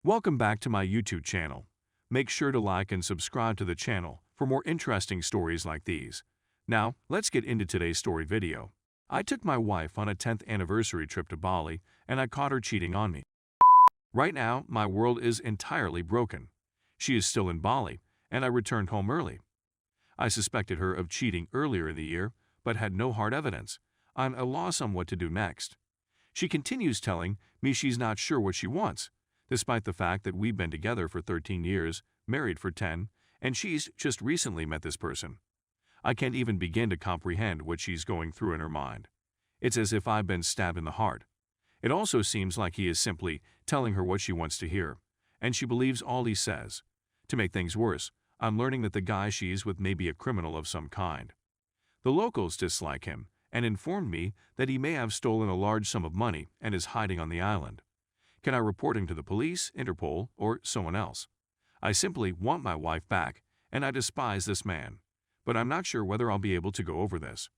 Welcome back to my YouTube channel. Make sure to like and subscribe to the channel for more interesting stories like these. Now, let's get into today's story video. I took my wife on a 10th anniversary trip to Bali, and I caught her cheating on me. Right now, my world is entirely broken. She is still in Bali, and I returned home early. I suspected her of cheating earlier in the year, but had no hard evidence. I'm at a loss on what to do next. She continues telling me she's not sure what she wants, despite the fact that we've been together for 13 years, married for 10, and she's just recently met this person. I can't even begin to comprehend what she's going through in her mind. It's as if I've been stabbed in the heart. It also seems like he is simply telling her what she wants to hear, and she believes all he says. To make things worse, I'm learning that the guy she's with may be a criminal of some kind. The locals dislike him and informed me that he may have stolen a large sum of money and is hiding on the island. Can I report him to the police, Interpol, or someone else? I simply want my wife back, and I despise this man. But I'm not sure whether I'll be able to go over this.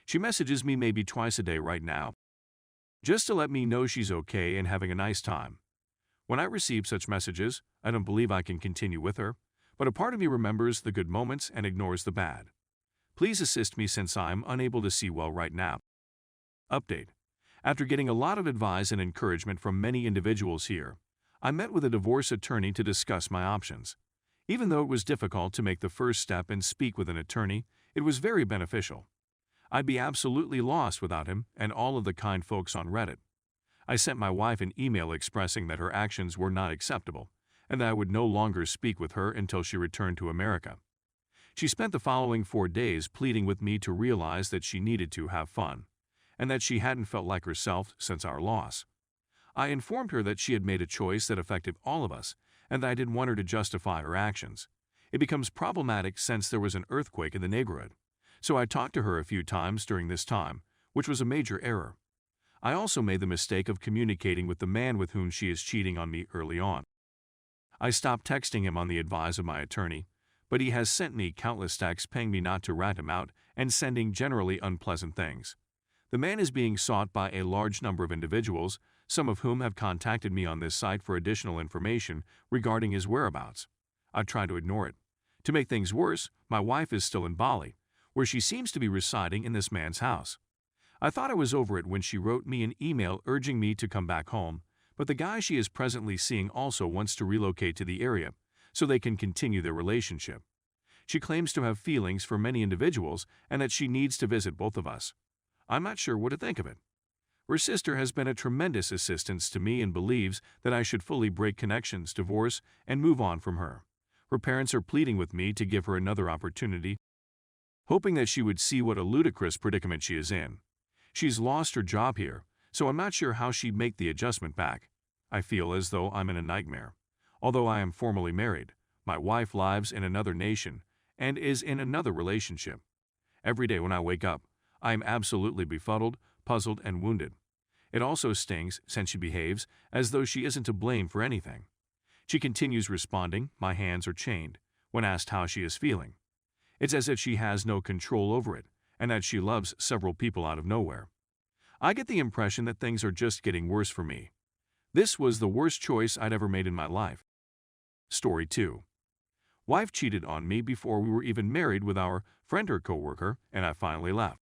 She messages me maybe twice a day right now, just to let me know she's okay and having a nice time. When I receive such messages, I don't believe I can continue with her, but a part of me remembers the good moments and ignores the bad. Please assist me since I'm unable to see well right now. Update. After getting a lot of advice and encouragement from many individuals here, I met with a divorce attorney to discuss my options. Even though it was difficult to make the first step and speak with an attorney, it was very beneficial. I'd be absolutely lost without him and all of the kind folks on Reddit. I sent my wife an email expressing that her actions were not acceptable and that I would no longer speak with her until she returned to America. She spent the following 4 days pleading with me to realize that she needed to have fun, and that she hadn't felt like herself since our loss. I informed her that she had made a choice that affected all of us, and that I didn't want her to justify her actions. It becomes problematic since there was an earthquake in the neighborhood, so I talked to her a few times during this time, which was a major error. I also made the mistake of communicating with the man with whom she is cheating on me early on. I stopped texting him on the advice of my attorney, but he has sent me countless texts paying me not to rat him out and sending generally unpleasant things. The man is being sought by a large number of individuals, some of whom have contacted me on this site for additional information regarding his whereabouts. I try to ignore it. To make things worse, my wife is still in Bali, where she seems to be residing in this man's house. I thought I was over it when she wrote me an email urging me to come back home, but the guy she is presently seeing also wants to relocate to the area so they can continue their relationship. She claims to have feelings for many individuals and that she needs to visit both of us. I'm not sure what to think of it. Her sister has been a tremendous assistance to me and believes that I should fully break connections, divorce, and move on from her. Her parents are pleading with me to give her another opportunity, hoping that she would see what a ludicrous predicament she is in. She's lost her job here, so I'm not sure how she'd make the adjustment back. I feel as though I'm in a nightmare. Although I am formally married, my wife lives in another nation and is in another relationship. Every day when I wake up, I am absolutely befuddled, puzzled, and wounded. It also stings since she behaves as though she isn't to blame for anything. She continues responding, "My hands are chained," when asked how she is feeling. It's as if she has no control over it, and that she loves several people out of nowhere. I get the impression that things are just getting worse for me. This was the worst choice I'd ever made in my life. Story 2. Wife cheated on me before we were even married with our friend or coworker, and I finally left.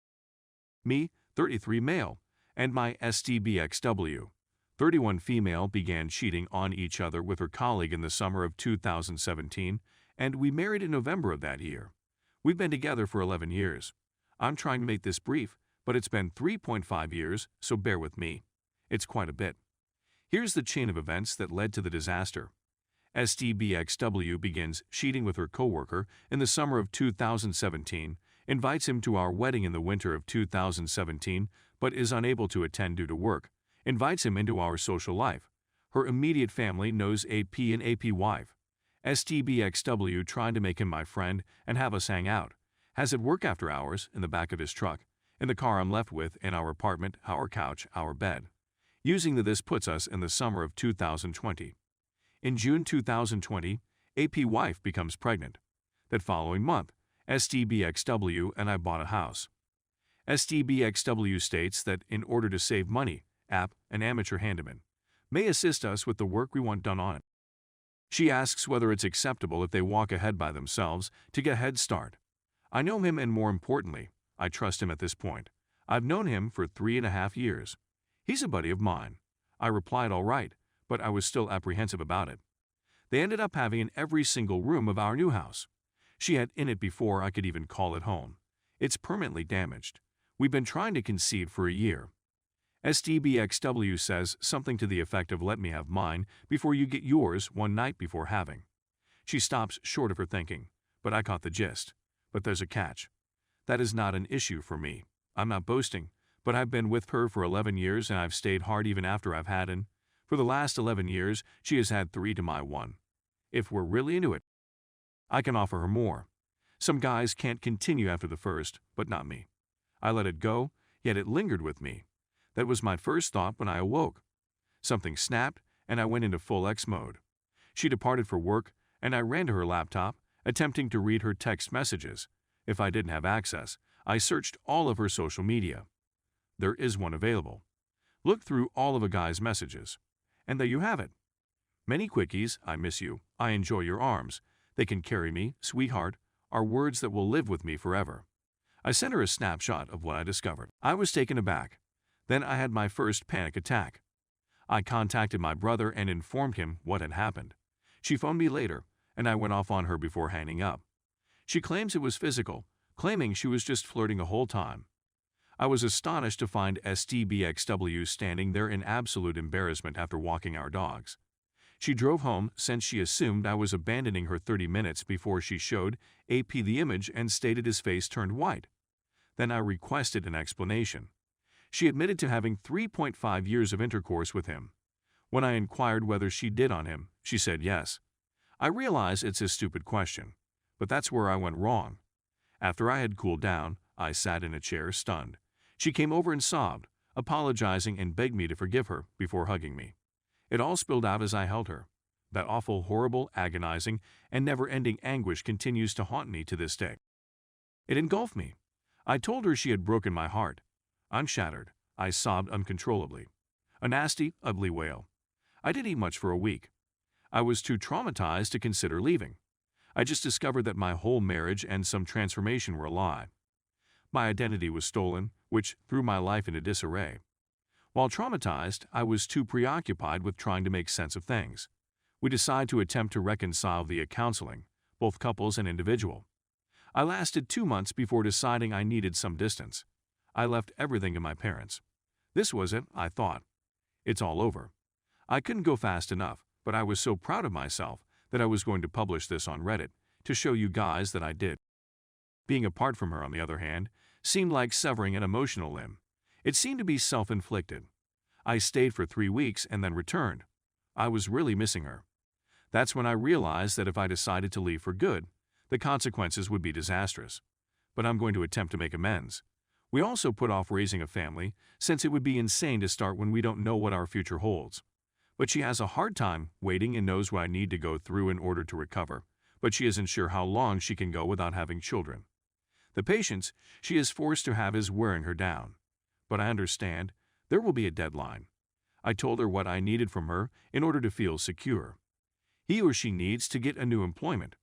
Me, 33 male, and my STBXW, 31 female, began cheating on each other with her colleague in the summer of 2017, and we married in November of that year. We've been together for 11 years. I'm trying to make this brief, but it's been 3.5 years, so bear with me. It's quite a bit. Here's the chain of events that led to the disaster. STBXW begins cheating with her coworker in the summer of 2017, invites him to our wedding in the winter of 2017, but is unable to attend due to work, invites him into our social life. Her immediate family knows AP and AP wife. STBXW tried to make him my friend and have us hang out. Has at work after hours, in the back of his truck, in the car I'm left with, in our apartment, our couch, our bed. Using this puts us in the summer of 2020. In June 2020, AP wife becomes pregnant. That following month, STBXW and I bought a house. STBXW states that in order to save money, an amateur handyman, may assist us with the work we want done on it. She asks whether it's acceptable if they walk ahead by themselves to get a head start. I know him, and more importantly, I trust him at this point. I've known him for 3.5 years. He's a buddy of mine. I replied all right, but I was still apprehensive about it. They ended up having in every single room of our new house. She had in it before I could even call it home. It's permanently damaged. We've been trying to conceive for a year. STBXW says something to the effect of "let me have mine before you get yours" one night before having. She stops short of her thinking, but I caught the gist. But there's a catch. That is not an issue for me. I'm not boasting, but I've been with her for 11 years and I've stayed hard even after I've had an. For the last 11 years, she has had 3 to my 1. If we're really into it, I can offer her more. Some guys can't continue after the first, but not me. I let it go, yet it lingered with me. That was my first thought when I awoke. Something snapped, and I went into full X mode. She departed for work, and I ran to her laptop, attempting to read her text messages. If I didn't have access, I searched all of her social media. There is one available. Look through all of a guy's messages. And there you have it. Many quickies, "I miss you," "I enjoy your arms," "they can carry me," "sweetheart," are words that will live with me forever. I sent her a snapshot of what I discovered. I was taken aback. Then I had my first panic attack. I contacted my brother and informed him what had happened. She phoned me later, and I went off on her before hanging up. She claims it was physical, claiming she was just flirting the whole time. I was astonished to find STBXW standing there in absolute embarrassment after walking our dogs. She drove home since she assumed I was abandoning her 30 minutes before she showed AP the image and stated his face turned white. Then I requested an explanation. She admitted to having 3.5 years of intercourse with him. When I inquired whether she did on him, she said yes. I realize it's a stupid question, but that's where I went wrong. After I had cooled down, I sat in a chair, stunned. She came over and sobbed, apologizing and begged me to forgive her before hugging me. It all spilled out as I held her. That awful, horrible, agonizing, and never-ending anguish continues to haunt me to this day. It engulfed me. I told her she had broken my heart. I'm shattered. I sobbed uncontrollably. A nasty, ugly wail. I didn't eat much for a week. I was too traumatized to consider leaving. I just discovered that my whole marriage and some transformation were a lie. My identity was stolen, which threw my life into disarray. While traumatized, I was too preoccupied with trying to make sense of things. We decided to attempt to reconcile via counseling, both couples and individual. I lasted 2 months before deciding I needed some distance. I left everything to my parents. This was it, I thought. It's all over. I couldn't go fast enough, but I was so proud of myself that I was going to publish this on Reddit to show you guys that I did. Being apart from her, on the other hand, seemed like severing an emotional limb. It seemed to be self-inflicted. I stayed for 3 weeks and then returned. I was really missing her. That's when I realized that if I decided to leave for good, the consequences would be disastrous. But I'm going to attempt to make amends. We also put off raising a family, since it would be insane to start when we don't know what our future holds. But she has a hard time waiting and knows what I need to go through in order to recover, but she isn't sure how long she can go without having children. The patience she is forced to have is wearing her down. But I understand there will be a deadline. I told her what I needed from her in order to feel secure. He or she needs to get a new employment.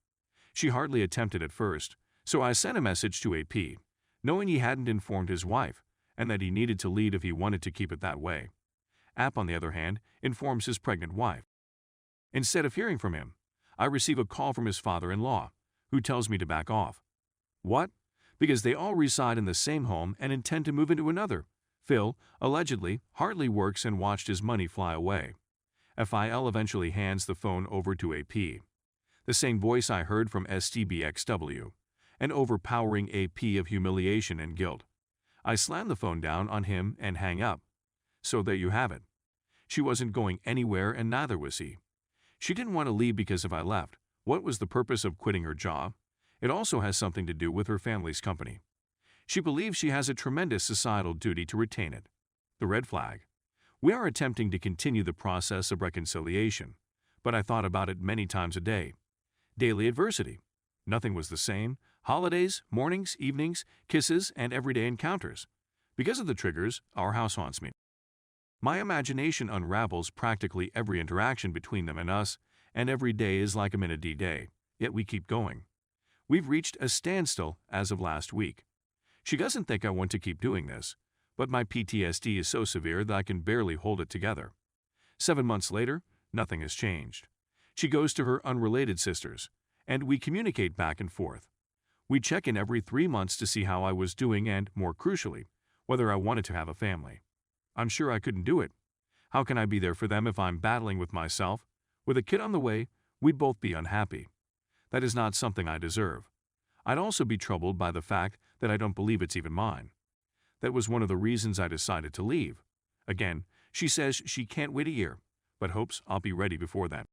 She hardly attempted at first, so I sent a message to AP, knowing he hadn't informed his wife, and that he needed to lead if he wanted to keep it that way. App, on the other hand, informs his pregnant wife. Instead of hearing from him, I receive a call from his father-in-law, who tells me to back off. What? Because they all reside in the same home and intend to move into another. Phil, allegedly, hardly works and watched his money fly away. FIL eventually hands the phone over to AP. The same voice I heard from STBXW. An overpowering AP of humiliation and guilt. I slam the phone down on him and hang up. So there you have it. She wasn't going anywhere and neither was he. She didn't want to leave because if I left, what was the purpose of quitting her job? It also has something to do with her family's company. She believes she has a tremendous societal duty to retain it. The red flag. We are attempting to continue the process of reconciliation, but I thought about it many times a day. Daily adversity. Nothing was the same. Holidays, mornings, evenings, kisses, and everyday encounters. Because of the triggers, our house haunts me. My imagination unravels practically every interaction between them and us, and every day is like a minute D-Day, yet we keep going. We've reached a standstill as of last week. She doesn't think I want to keep doing this, but my PTSD is so severe that I can barely hold it together. 7 months later, nothing has changed. She goes to her unrelated sisters, and we communicate back and forth. We check in every 3 months to see how I was doing and, more crucially, whether I wanted to have a family. I'm sure I couldn't do it. How can I be there for them if I'm battling with myself? With a kid on the way, we'd both be unhappy. That is not something I deserve. I'd also be troubled by the fact that I don't believe it's even mine. That was one of the reasons I decided to leave. Again, she says she can't wait a year, but hopes I'll be ready before then.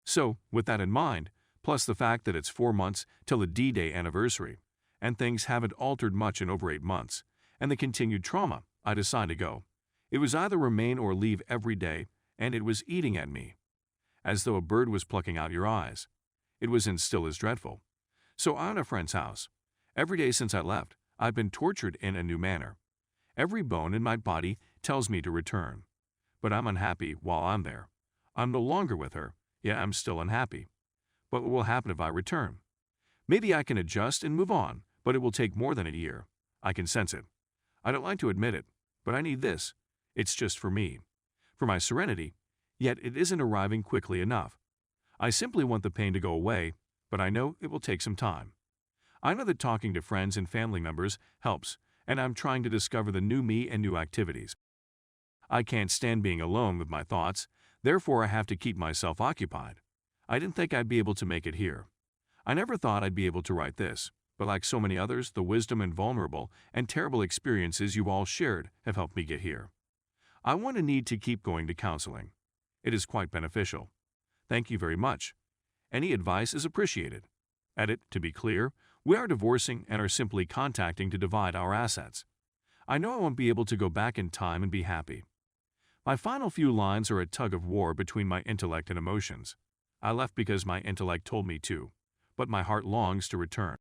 So, with that in mind, plus the fact that it's 4 months till the D-Day anniversary, and things haven't altered much in over 8 months, and the continued trauma, I decided to go. It was either remain or leave every day, and it was eating at me, as though a bird was plucking out your eyes. It was and still is dreadful. So I'm at a friend's house. Every day since I left, I've been tortured in a new manner. Every bone in my body tells me to return. But I'm unhappy while I'm there. I'm no longer with her, yet I'm still unhappy. But what will happen if I return? Maybe I can adjust and move on, but it will take more than a year. I can sense it. I don't like to admit it, but I need this. It's just for me. For my serenity, yet it isn't arriving quickly enough. I simply want the pain to go away, but I know it will take some time. I know that talking to friends and family members helps, and I'm trying to discover the new me and new activities. I can't stand being alone with my thoughts, therefore I have to keep myself occupied. I didn't think I'd be able to make it here. I never thought I'd be able to write this, but like so many others, the wisdom and vulnerable and terrible experiences you all shared have helped me get here. I want to need to keep going to counseling. It is quite beneficial. Thank you very much. Any advice is appreciated. Edit, to be clear, we are divorcing and are simply contacting to divide our assets. I know I won't be able to go back in time and be happy. My final few lines are a tug of war between my intellect and emotions. I left because my intellect told me to, but my heart longs to return.